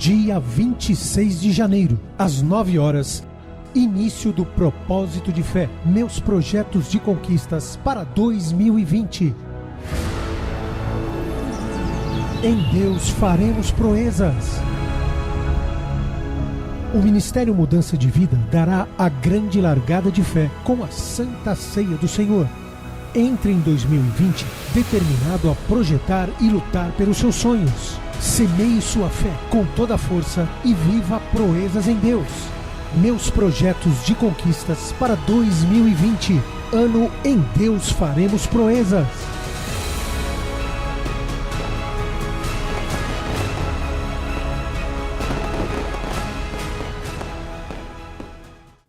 Dia 26 de janeiro, às 9 horas, início do Propósito de Fé, meus projetos de conquistas para 2020. Em Deus faremos proezas. O Ministério Mudança de Vida dará a grande largada de fé com a Santa Ceia do Senhor. Entre em 2020 determinado a projetar e lutar pelos seus sonhos. Semeie sua fé com toda a força e viva proezas em Deus. Meus projetos de conquistas para 2020. Ano em Deus faremos proezas.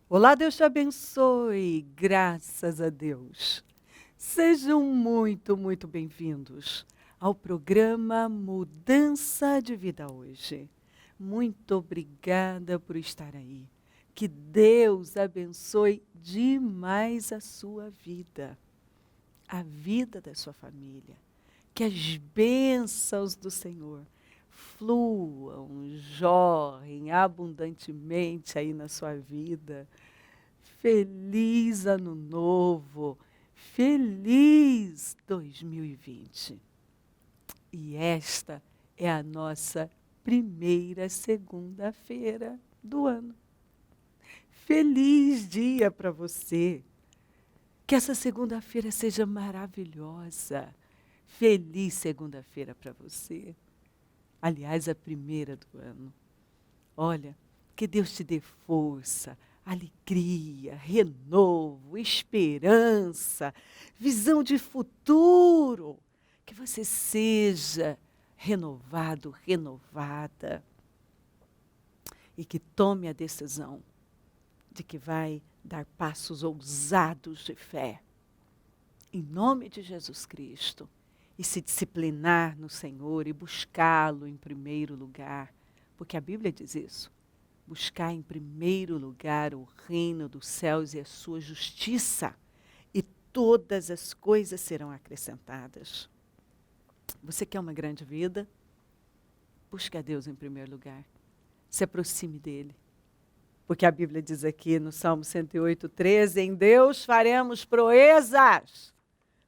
Olá, Deus te abençoe, graças a Deus. Sejam muito bem-vindos ao programa Mudança de Vida hoje. Muito obrigada por estar aí. Que Deus abençoe demais a sua vida, a vida da sua família. Que as bênçãos do Senhor fluam, jorrem abundantemente aí na sua vida. Feliz Ano Novo, feliz 2020. E esta é a nossa primeira segunda-feira do ano. Feliz dia para você. Que essa segunda-feira seja maravilhosa. Feliz segunda-feira para você. Aliás, a primeira do ano. Olha, que Deus te dê força, alegria, renovo, esperança, visão de futuro. Que você seja renovado, renovada. E que tome a decisão de que vai dar passos ousados de fé. Em nome de Jesus Cristo. E se disciplinar no Senhor e buscá-lo em primeiro lugar. Porque a Bíblia diz isso. Buscar em primeiro lugar o reino dos céus e a sua justiça. E todas as coisas serão acrescentadas. Você quer uma grande vida? Busque a Deus em primeiro lugar. Se aproxime dele. Porque a Bíblia diz aqui no Salmo 108:13, em Deus faremos proezas,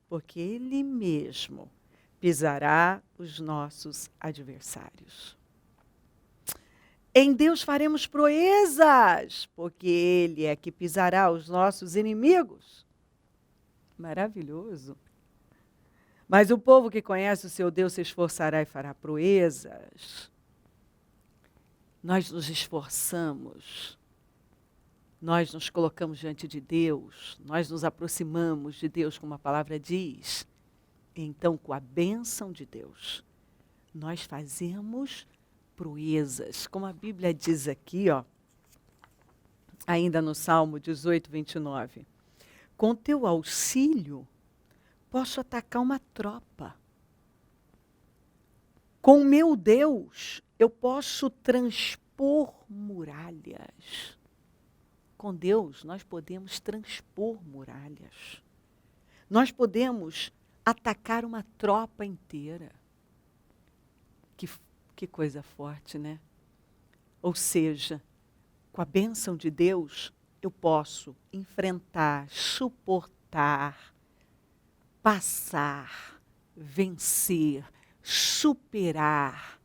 porque Ele mesmo pisará os nossos adversários. Em Deus faremos proezas, porque Ele é que pisará os nossos inimigos. Maravilhoso. Mas o povo que conhece o seu Deus se esforçará e fará proezas. Nós nos esforçamos. Nós nos colocamos diante de Deus, nós nos aproximamos de Deus, como a palavra diz. Então, com a bênção de Deus, nós fazemos proezas. Como a Bíblia diz aqui, ó, ainda no Salmo 18:29. Com teu auxílio, posso atacar uma tropa. Com meu Deus, eu posso transpor muralhas. Com Deus, nós podemos transpor muralhas. Nós podemos atacar uma tropa inteira. Que coisa forte, né? Ou seja, com a bênção de Deus, eu posso enfrentar, suportar, passar, vencer, superar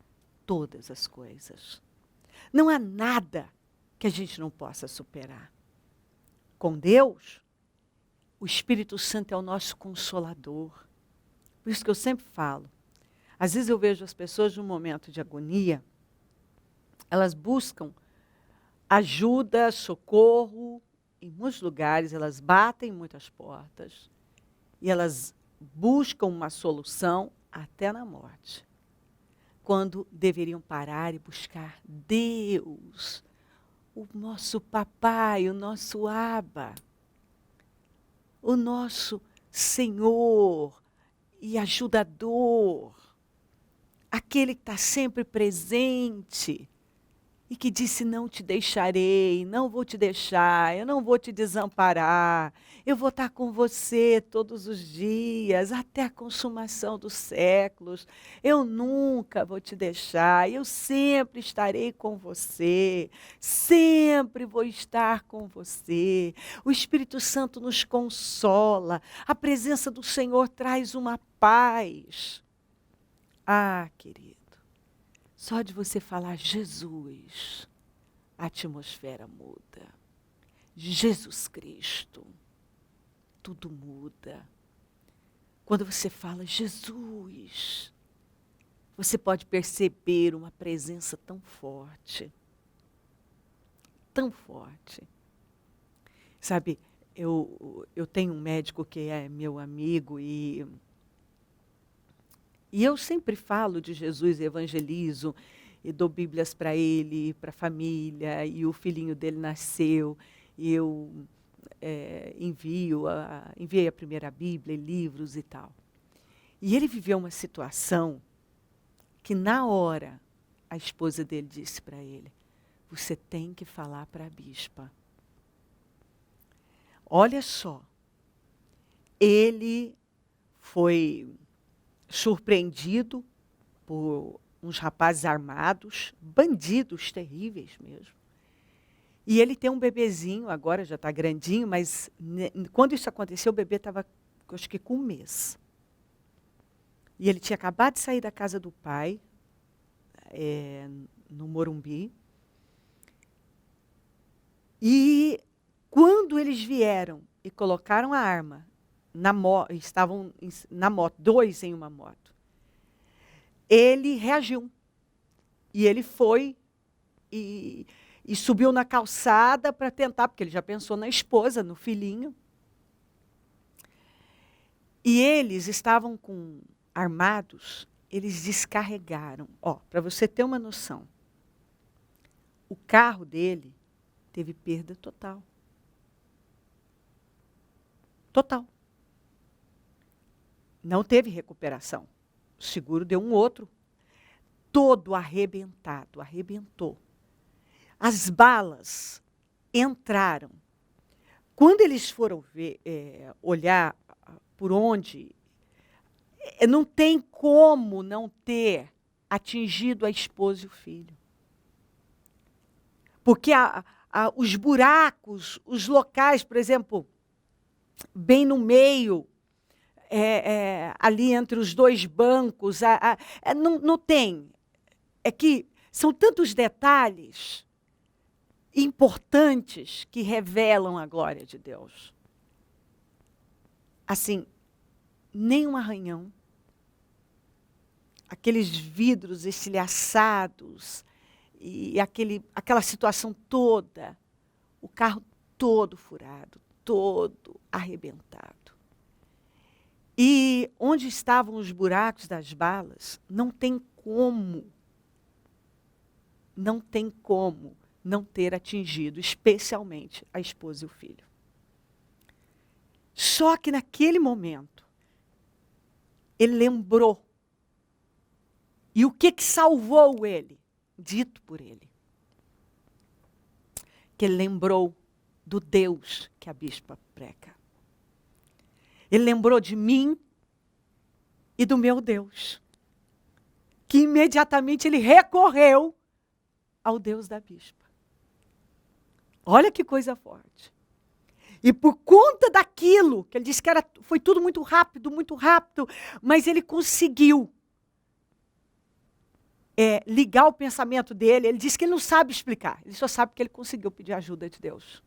todas as coisas. Não há nada que a gente não possa superar. Com Deus, o Espírito Santo é o nosso consolador. Por isso que eu sempre falo, às vezes eu vejo as pessoas num momento de agonia, elas buscam ajuda, socorro, em muitos lugares, elas batem em muitas portas, e elas buscam uma solução até na morte. Quando deveriam parar e buscar Deus, o nosso papai, o nosso Abba, o nosso Senhor e ajudador, aquele que está sempre presente e que disse: não te deixarei, não vou te deixar, eu não vou te desamparar, eu vou estar com você todos os dias, até a consumação dos séculos, eu nunca vou te deixar, eu sempre estarei com você, sempre vou estar com você. O Espírito Santo nos consola, a presença do Senhor traz uma paz. Ah, querido, só de você falar Jesus, a atmosfera muda. Jesus Cristo, tudo muda. Quando você fala Jesus, você pode perceber uma presença tão forte. Tão forte. Sabe, eu tenho um médico que é meu amigo e eu sempre falo de Jesus, evangelizo, e dou bíblias para ele, para a família, e o filhinho dele nasceu, e eu enviei a primeira Bíblia, livros e tal. E ele viveu uma situação que, na hora, a esposa dele disse para ele: você tem que falar para a bispa. Olha só, ele foi surpreendido por uns rapazes armados, bandidos terríveis mesmo. E ele tem um bebezinho, agora já está grandinho, mas quando isso aconteceu, o bebê estava, acho que com 1 mês. E ele tinha acabado de sair da casa do pai, no Morumbi. E quando eles vieram e colocaram a arma, estavam na moto, 2 em uma moto, ele reagiu. E ele foi e subiu na calçada para tentar, porque ele já pensou na esposa, no filhinho. E eles estavam armados, eles descarregaram. Para você ter uma noção, o carro dele teve perda total. Total. Não teve recuperação. O seguro deu um outro. Todo arrebentado, arrebentou. As balas entraram. Quando eles foram olhar por onde, não tem como não ter atingido a esposa e o filho. Porque os buracos, os locais, por exemplo, bem no meio, ali entre os 2 bancos, não tem. É que são tantos detalhes importantes que revelam a glória de Deus. Assim, nem um arranhão, aqueles vidros estilhaçados, e aquela situação toda, o carro todo furado, todo arrebentado. E onde estavam os buracos das balas, não tem como não ter atingido, especialmente a esposa e o filho. Só que naquele momento, ele lembrou. E o que salvou ele? Dito por ele. Que ele lembrou do Deus que a bispa prega. Ele lembrou de mim e do meu Deus. Que imediatamente ele recorreu ao Deus da bispa. Olha que coisa forte. E por conta daquilo, que ele disse que foi tudo muito rápido, mas ele conseguiu ligar o pensamento dele. Ele disse que ele não sabe explicar, ele só sabe que ele conseguiu pedir ajuda de Deus.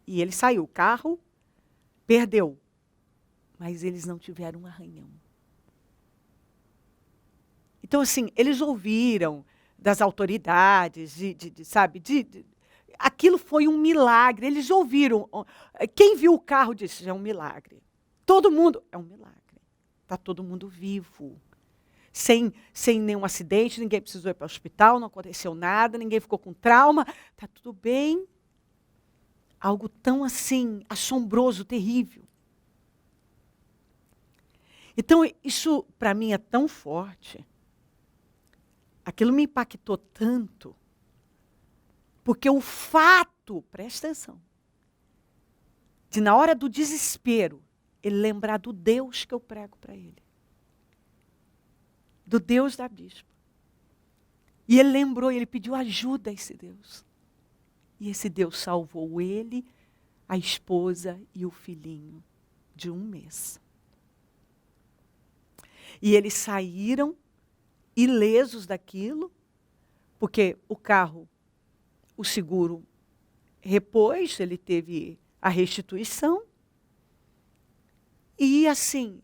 E ele saiu, o carro perdeu, mas eles não tiveram um arranhão. Então, assim, eles ouviram das autoridades, aquilo foi um milagre. Eles ouviram. Quem viu o carro disse: é um milagre. Todo mundo, é um milagre. Está todo mundo vivo. Sem nenhum acidente, ninguém precisou ir para o hospital, não aconteceu nada, ninguém ficou com trauma, está tudo bem. Algo tão assim, assombroso, terrível. Então, isso para mim é tão forte. Aquilo me impactou tanto, Porque o fato, presta atenção, de na hora do desespero, ele lembrar do Deus que eu prego para ele. Do Deus da bispa. E ele lembrou, ele pediu ajuda a esse Deus. E esse Deus salvou ele, a esposa e o filhinho de 1 mês. E eles saíram ilesos daquilo, porque o carro, o seguro repôs, ele teve a restituição. E assim,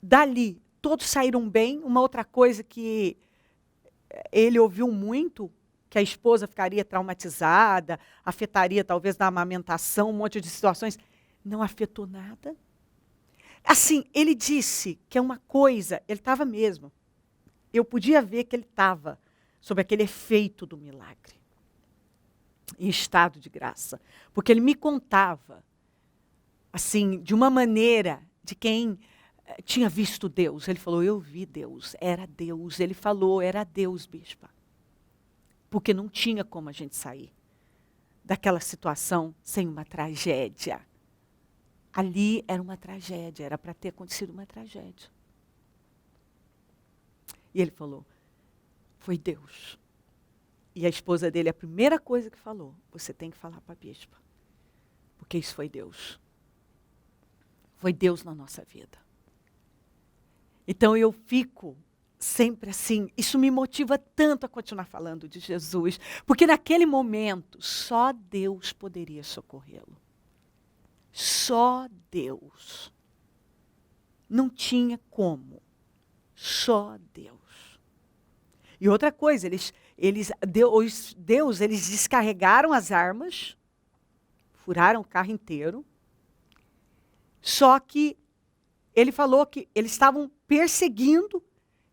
dali, todos saíram bem. Uma outra coisa que ele ouviu muito, que a esposa ficaria traumatizada, afetaria talvez na amamentação, um monte de situações, não afetou nada. Assim, ele disse que é uma coisa, ele estava mesmo. Eu podia ver que ele estava sob aquele efeito do milagre, em estado de graça. Porque ele me contava, assim, de uma maneira de quem tinha visto Deus. Ele falou, eu vi Deus, era Deus. Ele falou, era Deus, bispa. Porque não tinha como a gente sair daquela situação sem uma tragédia. Ali era uma tragédia, era para ter acontecido uma tragédia. E ele falou, foi Deus. E a esposa dele, a primeira coisa que falou, você tem que falar para a bispa. Porque isso foi Deus. Foi Deus na nossa vida. Então eu fico sempre assim, isso me motiva tanto a continuar falando de Jesus, porque naquele momento só Deus poderia socorrê-lo. Só Deus. Não tinha como. Só Deus. E outra coisa, eles descarregaram as armas, furaram o carro inteiro, só que ele falou que eles estavam perseguindo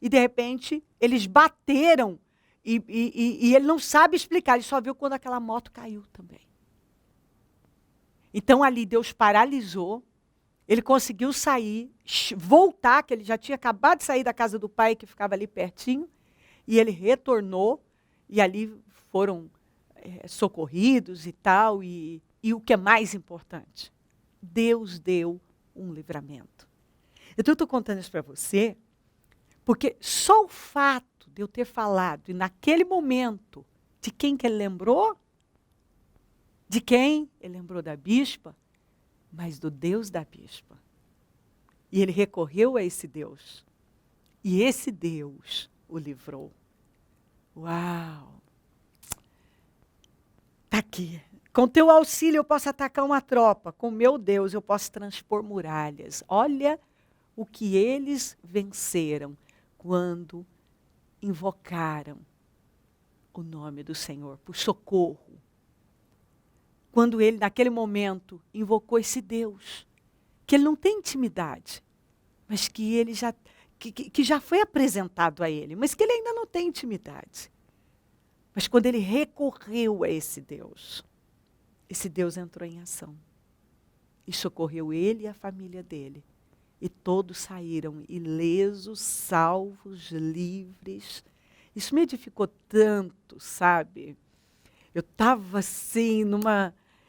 e, de repente, eles bateram e ele não sabe explicar, ele só viu quando aquela moto caiu também. Então, ali, Deus paralisou, ele conseguiu sair, voltar, que ele já tinha acabado de sair da casa do pai, que ficava ali pertinho, e ele retornou, e ali foram socorridos e tal, e o que é mais importante, Deus deu um livramento. Então, eu estou contando isso para você, porque só o fato de eu ter falado, e naquele momento, de quem que ele lembrou? De quem? Ele lembrou da bispa, mas do Deus da bispa. E ele recorreu a esse Deus. E esse Deus o livrou. Uau! Está aqui. Com teu auxílio eu posso atacar uma tropa. Com meu Deus eu posso transpor muralhas. Olha o que eles venceram quando invocaram o nome do Senhor por socorro. Quando ele, naquele momento, invocou esse Deus, que ele não tem intimidade, mas que ele que já foi apresentado a ele, mas que ele ainda não tem intimidade. Mas quando ele recorreu a esse Deus entrou em ação. E socorreu ele e a família dele. E todos saíram ilesos, salvos, livres. Isso me edificou tanto, sabe? Eu estava assim,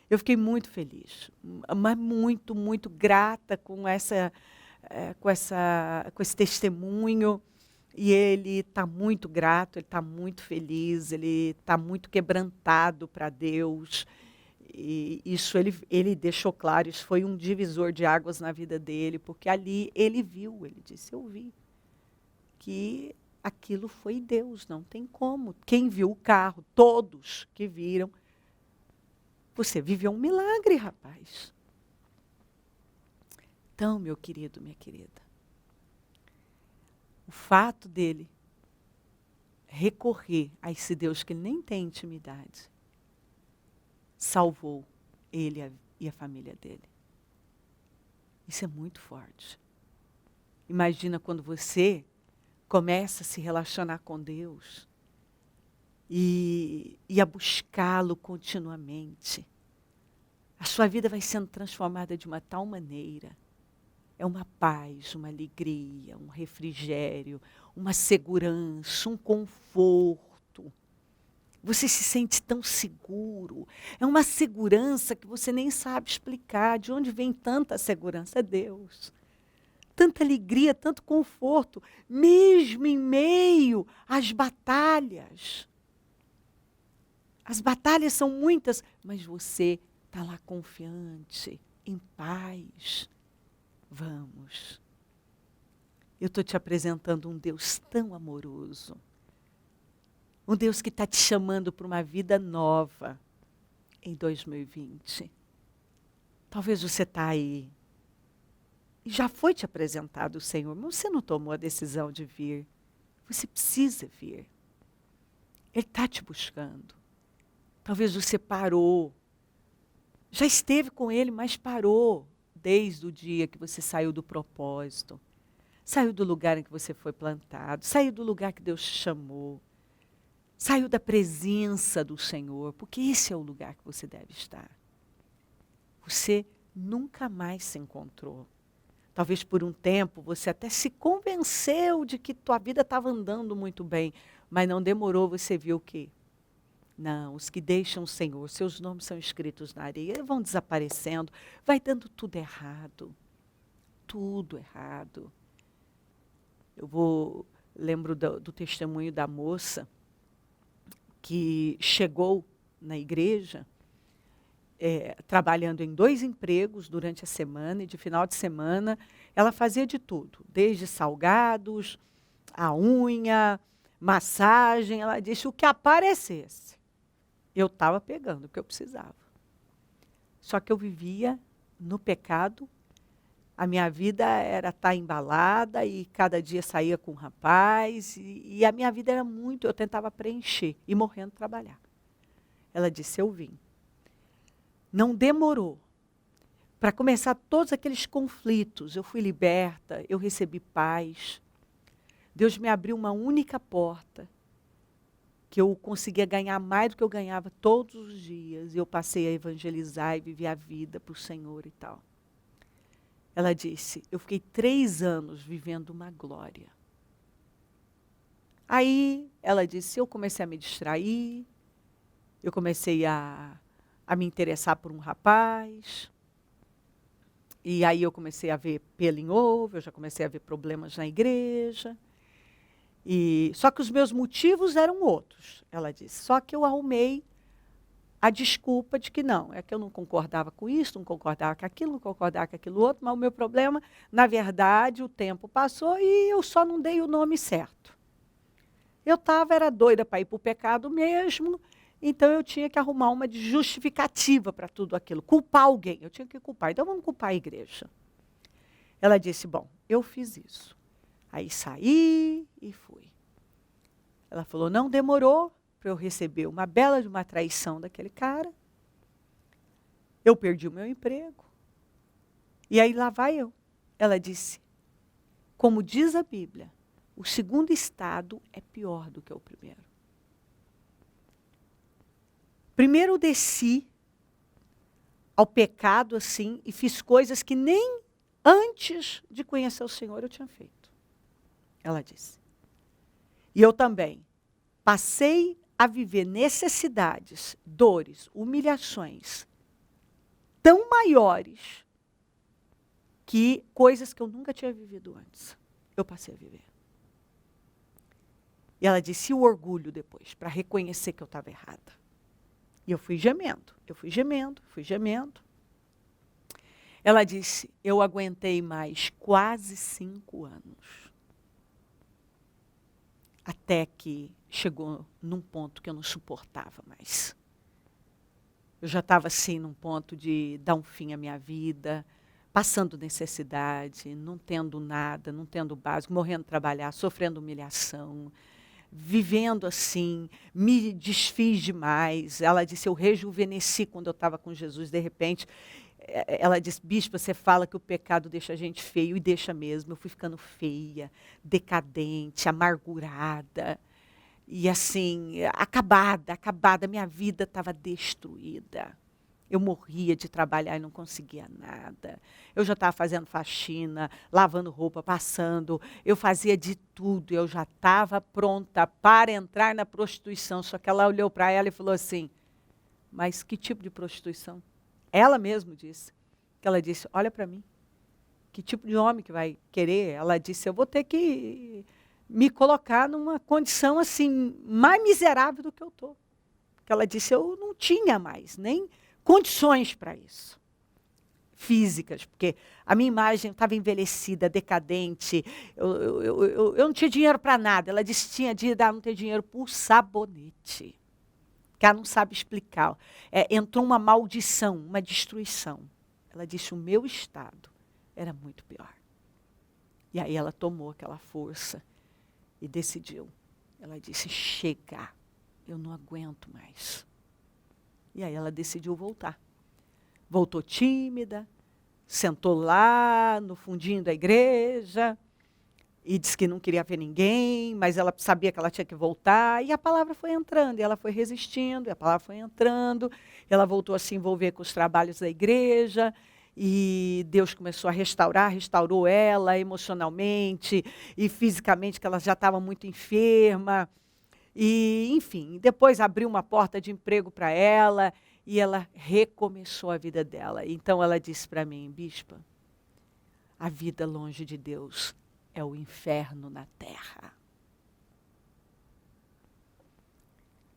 eu fiquei muito feliz, mas muito, muito grata com esse testemunho. E ele está muito grato, ele está muito feliz, ele está muito quebrantado para Deus. E isso ele deixou claro, isso foi um divisor de águas na vida dele, porque ali ele viu, ele disse, eu vi que aquilo foi Deus, não tem como. Quem viu o carro, todos que viram, você viveu um milagre, rapaz. Então, meu querido, minha querida, o fato dele recorrer a esse Deus que ele nem tem intimidade, salvou ele e a família dele. Isso é muito forte. Imagina quando você começa a se relacionar com Deus e a buscá-lo continuamente. A sua vida vai sendo transformada de uma tal maneira. É uma paz, uma alegria, um refrigério, uma segurança, um conforto. Você se sente tão seguro. É uma segurança que você nem sabe explicar. De onde vem tanta segurança? É Deus. Tanta alegria, tanto conforto, mesmo em meio às batalhas. As batalhas são muitas, mas você está lá confiante, em paz. Vamos. Eu estou te apresentando um Deus tão amoroso. Um Deus que está te chamando para uma vida nova em 2020. Talvez você está aí e já foi te apresentado o Senhor, mas você não tomou a decisão de vir. Você precisa vir. Ele está te buscando. Talvez você parou. Já esteve com Ele, mas parou desde o dia que você saiu do propósito. Saiu do lugar em que você foi plantado. Saiu do lugar que Deus te chamou. Saiu da presença do Senhor, porque esse é o lugar que você deve estar. Você nunca mais se encontrou. Talvez por um tempo você até se convenceu de que tua vida estava andando muito bem, mas não demorou, você viu o quê? Não, os que deixam o Senhor, seus nomes são escritos na areia, vão desaparecendo, vai dando tudo errado. Tudo errado. Lembro do testemunho da moça que chegou na igreja, trabalhando em 2 empregos durante a semana, e de final de semana ela fazia de tudo, desde salgados, a unha, massagem. Ela disse, o que aparecesse, eu estava pegando, o que eu precisava. Só que eu vivia no pecado, a minha vida era estar embalada, e cada dia saía com um rapaz, e a minha vida era muito, eu tentava preencher, e morrendo de trabalhar. Ela disse, eu vim. Não demorou. Para começar todos aqueles conflitos, eu fui liberta, eu recebi paz. Deus me abriu uma única porta, que eu conseguia ganhar mais do que eu ganhava todos os dias. E eu passei a evangelizar e viver a vida para o Senhor e tal. Ela disse, eu fiquei 3 anos vivendo uma glória. Aí, ela disse, eu comecei a me distrair, eu comecei a me interessar por um rapaz, e aí eu comecei a ver pelo em ovo, eu já comecei a ver problemas na igreja, só que os meus motivos eram outros, ela disse, só que eu arrumei a desculpa de que não, é que eu não concordava com isso, não concordava com aquilo, não concordava com aquilo outro, mas o meu problema, na verdade, o tempo passou e eu só não dei o nome certo. Eu era doida para ir para o pecado mesmo, então eu tinha que arrumar uma justificativa para tudo aquilo, culpar alguém, eu tinha que culpar, então vamos culpar a igreja. Ela disse, bom, eu fiz isso. Aí saí e fui. Ela falou, não demorou para eu receber uma bela de uma traição daquele cara. Eu perdi o meu emprego. E aí lá vai eu. Ela disse, como diz a Bíblia, o segundo estado é pior do que o primeiro. Primeiro eu desci ao pecado assim e fiz coisas que nem antes de conhecer o Senhor eu tinha feito. Ela disse. E eu também passei a viver necessidades, dores, humilhações tão maiores que coisas que eu nunca tinha vivido antes. Eu passei a viver. E ela disse, e o orgulho depois, para reconhecer que eu estava errada. E eu fui gemendo, fui gemendo. Ela disse, eu aguentei mais quase 5 anos. Até que chegou num ponto que eu não suportava mais. Eu já estava assim, num ponto de dar um fim à minha vida, passando necessidade, não tendo nada, não tendo básico, morrendo de trabalhar, sofrendo humilhação, vivendo assim, me desfiz demais. Ela disse, eu rejuvenesci quando eu estava com Jesus, de repente. Ela disse, bispo, você fala que o pecado deixa a gente feio, e deixa mesmo. Eu fui ficando feia, decadente, amargurada, e assim, acabada, minha vida estava destruída. Eu morria de trabalhar e não conseguia nada. Eu já estava fazendo faxina, lavando roupa, passando. Eu fazia de tudo. Eu já estava pronta para entrar na prostituição. Só que ela olhou para ela e falou assim, mas que tipo de prostituição? Ela mesma disse. Que ela disse, olha para mim. Que tipo de homem que vai querer? Ela disse, eu vou ter que me colocar numa condição assim, mais miserável do que eu estou. Porque ela disse, eu não tinha mais nem condições para isso, físicas, porque a minha imagem estava envelhecida, decadente, eu não tinha dinheiro para nada. Ela disse, tinha de não ter dinheiro para o sabonete, que ela não sabe explicar. Entrou uma maldição, uma destruição. Ela disse, o meu estado era muito pior. E aí ela tomou aquela força e decidiu. Ela disse, chega, eu não aguento mais. E aí ela decidiu voltar. Voltou tímida, sentou lá no fundinho da igreja e disse que não queria ver ninguém, mas ela sabia que ela tinha que voltar. E a palavra foi entrando, e ela foi resistindo, e a palavra foi entrando. Ela voltou a se envolver com os trabalhos da igreja, e Deus começou a restaurar, restaurou ela emocionalmente e fisicamente, que ela já estava muito enferma. E, enfim, depois abriu uma porta de emprego para ela e ela recomeçou a vida dela. Então ela disse para mim, bispa, a vida longe de Deus é o inferno na terra.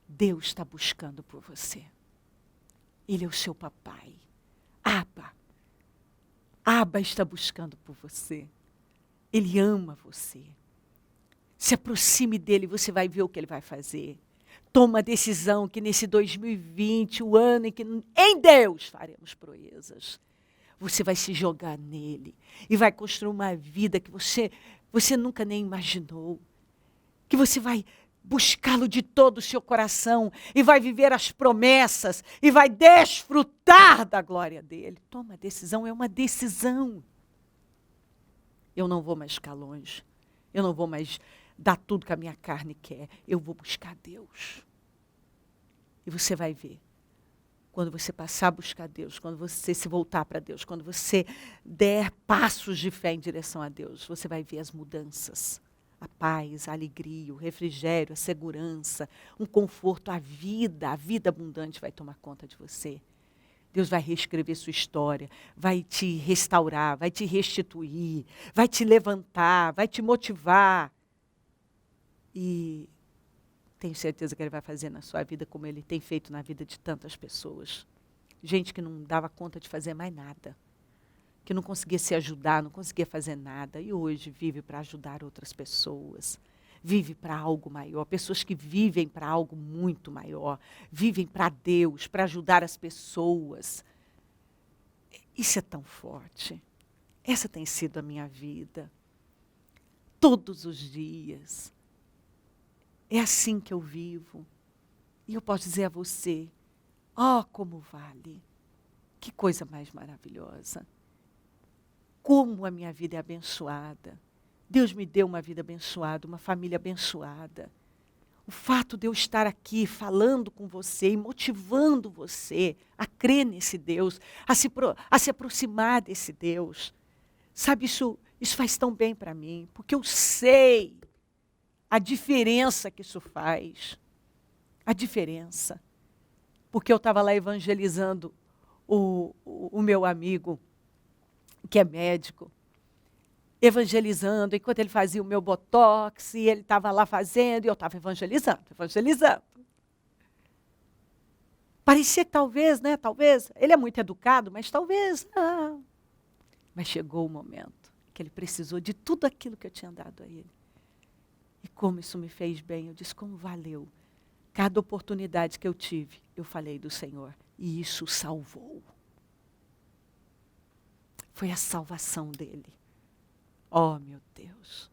Deus está buscando por você. Ele é o seu papai. Abba está buscando por você. Ele ama você. Se aproxime dele, você vai ver o que ele vai fazer. Toma a decisão que nesse 2020, o ano em que em Deus faremos proezas. Você vai se jogar nele e vai construir uma vida que você nunca nem imaginou. Que você vai buscá-lo de todo o seu coração e vai viver as promessas e vai desfrutar da glória dele. Toma a decisão, é uma decisão. Eu não vou mais ficar longe. Eu não vou mais dar tudo que a minha carne quer. Eu vou buscar Deus. E você vai ver. Quando você passar a buscar Deus, quando você se voltar para Deus, quando você der passos de fé em direção a Deus, você vai ver as mudanças. A paz, a alegria, o refrigério, a segurança, um conforto, a vida abundante vai tomar conta de você. Deus vai reescrever sua história, vai te restaurar, vai te restituir, vai te levantar, vai te motivar. E tenho certeza que Ele vai fazer na sua vida como Ele tem feito na vida de tantas pessoas. Gente que não dava conta de fazer mais nada, que não conseguia se ajudar, não conseguia fazer nada, e hoje vive para ajudar outras pessoas, vive para algo maior, pessoas que vivem para algo muito maior, vivem para Deus, para ajudar as pessoas. Isso é tão forte. Essa tem sido a minha vida. Todos os dias. É assim que eu vivo. E eu posso dizer a você, como vale. Que coisa mais maravilhosa. Como a minha vida é abençoada. Deus me deu uma vida abençoada, uma família abençoada. O fato de eu estar aqui falando com você e motivando você a crer nesse Deus, a se aproximar desse Deus. Sabe, isso faz tão bem para mim, porque eu sei a diferença que isso faz. A diferença. Porque eu estava lá evangelizando o meu amigo, que é médico, evangelizando, enquanto ele fazia o meu botox, e ele estava lá fazendo, e eu estava evangelizando. Parecia que talvez, ele é muito educado, mas talvez, não. Mas chegou o momento que ele precisou de tudo aquilo que eu tinha dado a ele. E como isso me fez bem, eu disse, como valeu. Cada oportunidade que eu tive, eu falei do Senhor, e isso salvou. Foi a salvação dele. Oh, meu Deus.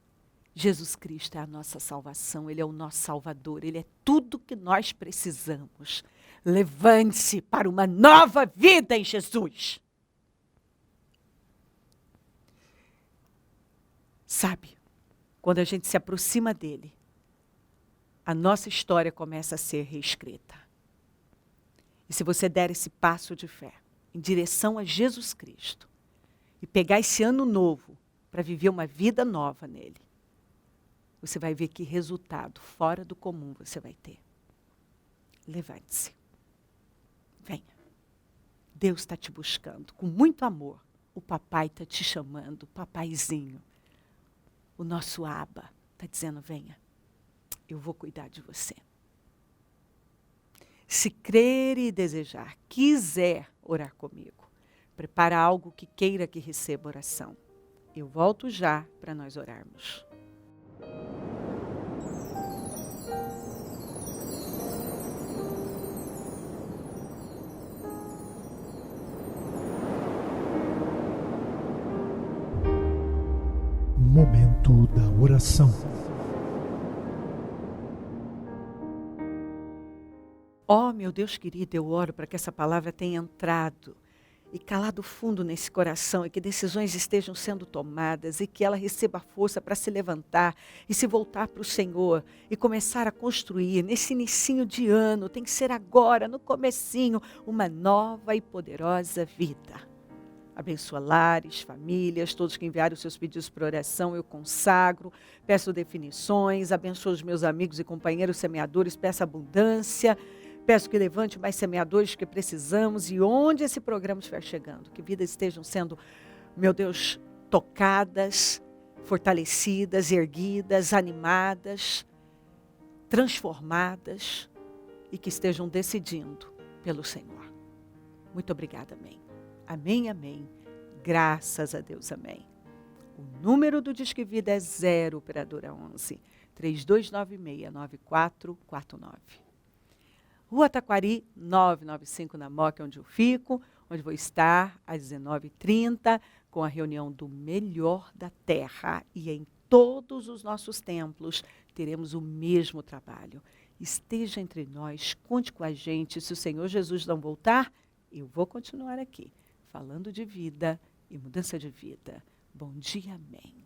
Jesus Cristo é a nossa salvação, Ele é o nosso Salvador, Ele é tudo que nós precisamos. Levante-se para uma nova vida em Jesus. Sabe, quando a gente se aproxima dEle, a nossa história começa a ser reescrita. E se você der esse passo de fé em direção a Jesus Cristo e pegar esse ano novo para viver uma vida nova nele, você vai ver que resultado fora do comum você vai ter. Levante-se. Venha. Deus está te buscando com muito amor. O papai está te chamando, papaizinho. O nosso Aba está dizendo, venha, eu vou cuidar de você. Se crer e desejar, quiser orar comigo, prepara algo que queira que receba oração. Eu volto já para nós orarmos. Momento da oração. Oh, meu Deus querido, eu oro para que essa palavra tenha entrado e calado fundo nesse coração e que decisões estejam sendo tomadas e que ela receba força para se levantar e se voltar para o Senhor e começar a construir nesse inicinho de ano, tem que ser agora, no comecinho, uma nova e poderosa vida. Abençoa lares, famílias, todos que enviaram seus pedidos para oração, eu consagro, peço definições, abençoa os meus amigos e companheiros semeadores, peço abundância, peço que levante mais semeadores que precisamos e onde esse programa estiver chegando, que vidas estejam sendo, meu Deus, tocadas, fortalecidas, erguidas, animadas, transformadas e que estejam decidindo pelo Senhor. Muito obrigada, amém. Amém, amém. Graças a Deus, amém. O número do Disque Vida é 0, operadora 11, 3296-9449. Rua Taquari, 995, na Moca, onde eu fico, onde vou estar às 19h30, com a reunião do Melhor da Terra. E em todos os nossos templos teremos o mesmo trabalho. Esteja entre nós, conte com a gente. Se o Senhor Jesus não voltar, eu vou continuar aqui, falando de vida e mudança de vida. Bom dia, amém.